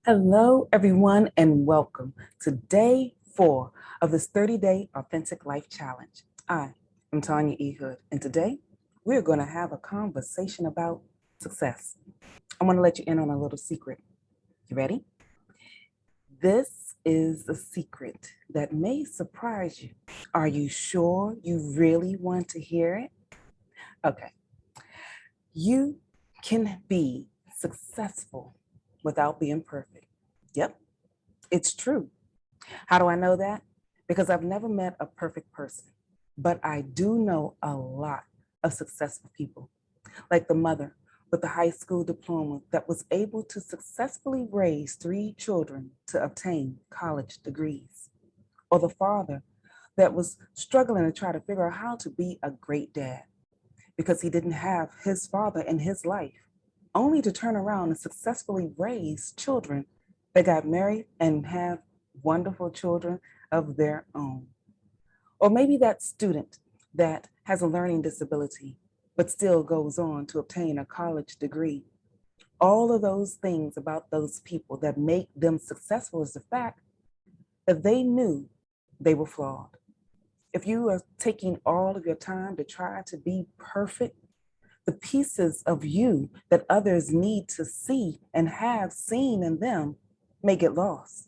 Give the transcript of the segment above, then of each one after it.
Hello, everyone, and welcome to day 4 of this 30-day Authentic Life Challenge. I am Tanya E, and today we're going to have a conversation about success. I want to let you in on a little secret. You ready? This is a secret that may surprise you. Are you sure you really want to hear it? Okay. You can be successful without being perfect. Yep, it's true. How do I know that? Because I've never met a perfect person, but I do know a lot of successful people, like the mother with the high school diploma that was able to successfully raise 3 children to obtain college degrees, or the father that was struggling to try to figure out how to be a great dad because he didn't have his father in his life, only to turn around and successfully raise children that got married and have wonderful children of their own. Or maybe that student that has a learning disability, but still goes on to obtain a college degree. All of those things about those people that make them successful is the fact that they knew they were flawed. If you are taking all of your time to try to be perfect, the pieces of you that others need to see and have seen in them may get lost.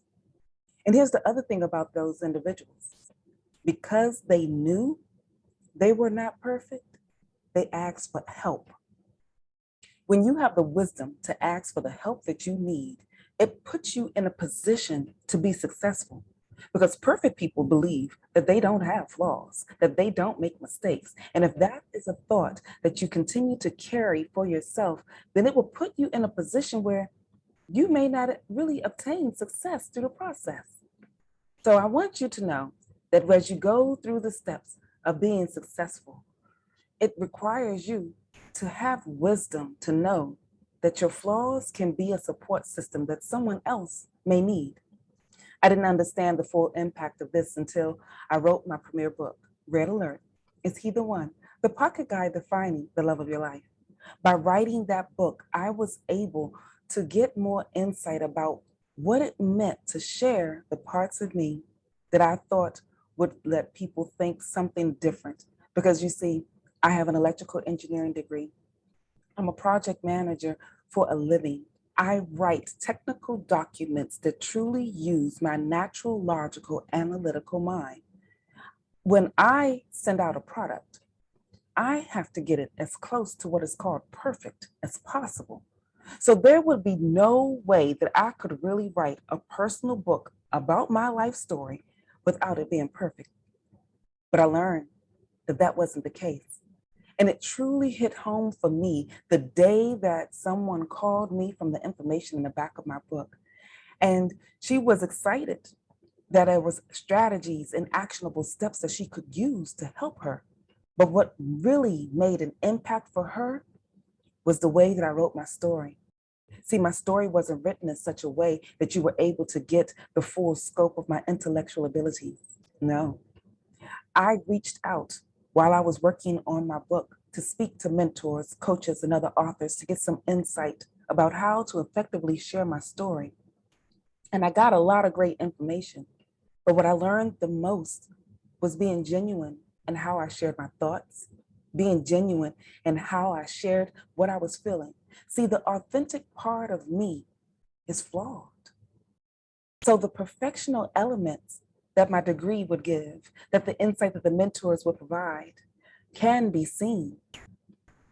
And here's the other thing about those individuals. Because they knew they were not perfect, they asked for help. When you have the wisdom to ask for the help that you need, it puts you in a position to be successful. Because perfect people believe that they don't have flaws, that they don't make mistakes. And if that is a thought that you continue to carry for yourself, then it will put you in a position where you may not really obtain success through the process. So I want you to know that as you go through the steps of being successful, it requires you to have wisdom to know that your flaws can be a support system that someone else may need. I didn't understand the full impact of this until I wrote my premiere book, Red Alert, Is He the One? The Pocket Guide Defining the Love of Your Life. By writing that book, I was able to get more insight about what it meant to share the parts of me that I thought would let people think something different. Because you see, I have an electrical engineering degree. I'm a project manager for a living. I write technical documents that truly use my natural, logical, analytical mind. When I send out a product, I have to get it as close to what is called perfect as possible. So there would be no way that I could really write a personal book about my life story without it being perfect. But I learned that that wasn't the case. And it truly hit home for me the day that someone called me from the information in the back of my book. And she was excited that there was strategies and actionable steps that she could use to help her. But what really made an impact for her was the way that I wrote my story. See, my story wasn't written in such a way that you were able to get the full scope of my intellectual abilities. No, I reached out while I was working on my book to speak to mentors, coaches, and other authors to get some insight about how to effectively share my story. And I got a lot of great information. But what I learned the most was being genuine in how I shared my thoughts, being genuine in how I shared what I was feeling. See, the authentic part of me is flawed. So the perfectional elements that my degree would give, that the insight that the mentors would provide, can be seen.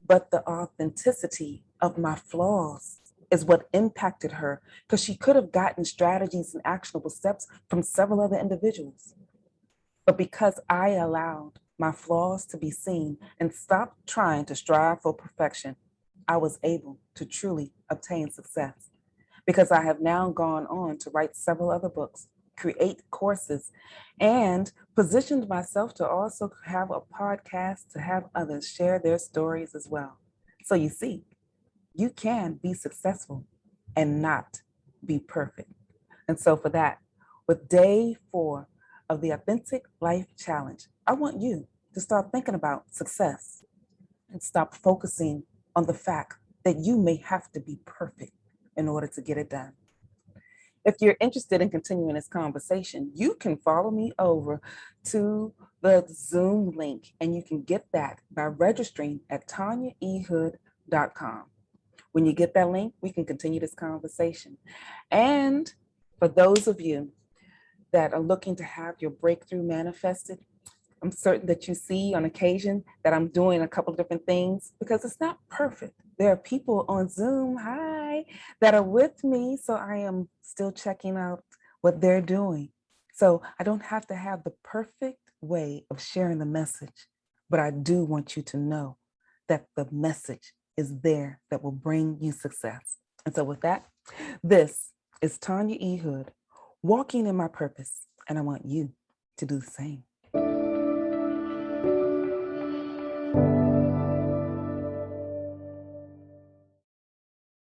But the authenticity of my flaws is what impacted her, because she could have gotten strategies and actionable steps from several other individuals. But because I allowed my flaws to be seen and stopped trying to strive for perfection, I was able to truly obtain success. Because I have now gone on to write several other books, create courses, and positioned myself to also have a podcast to have others share their stories as well. So you see, you can be successful and not be perfect. And so for that, with day 4 of the Authentic Life Challenge, I want you to start thinking about success and stop focusing on the fact that you may have to be perfect in order to get it done. If you're interested in continuing this conversation, you can follow me over to the Zoom link, and you can get that by registering at tanyaehood.com. When you get that link, we can continue this conversation. And for those of you that are looking to have your breakthrough manifested, I'm certain that you see on occasion that I'm doing a couple of different things because it's not perfect. There are people on Zoom, hi, that are with me. So I am still checking out what they're doing. So I don't have to have the perfect way of sharing the message, but I do want you to know that the message is there that will bring you success. And so with that, this is Tanya E. Hood, walking in my purpose, and I want you to do the same.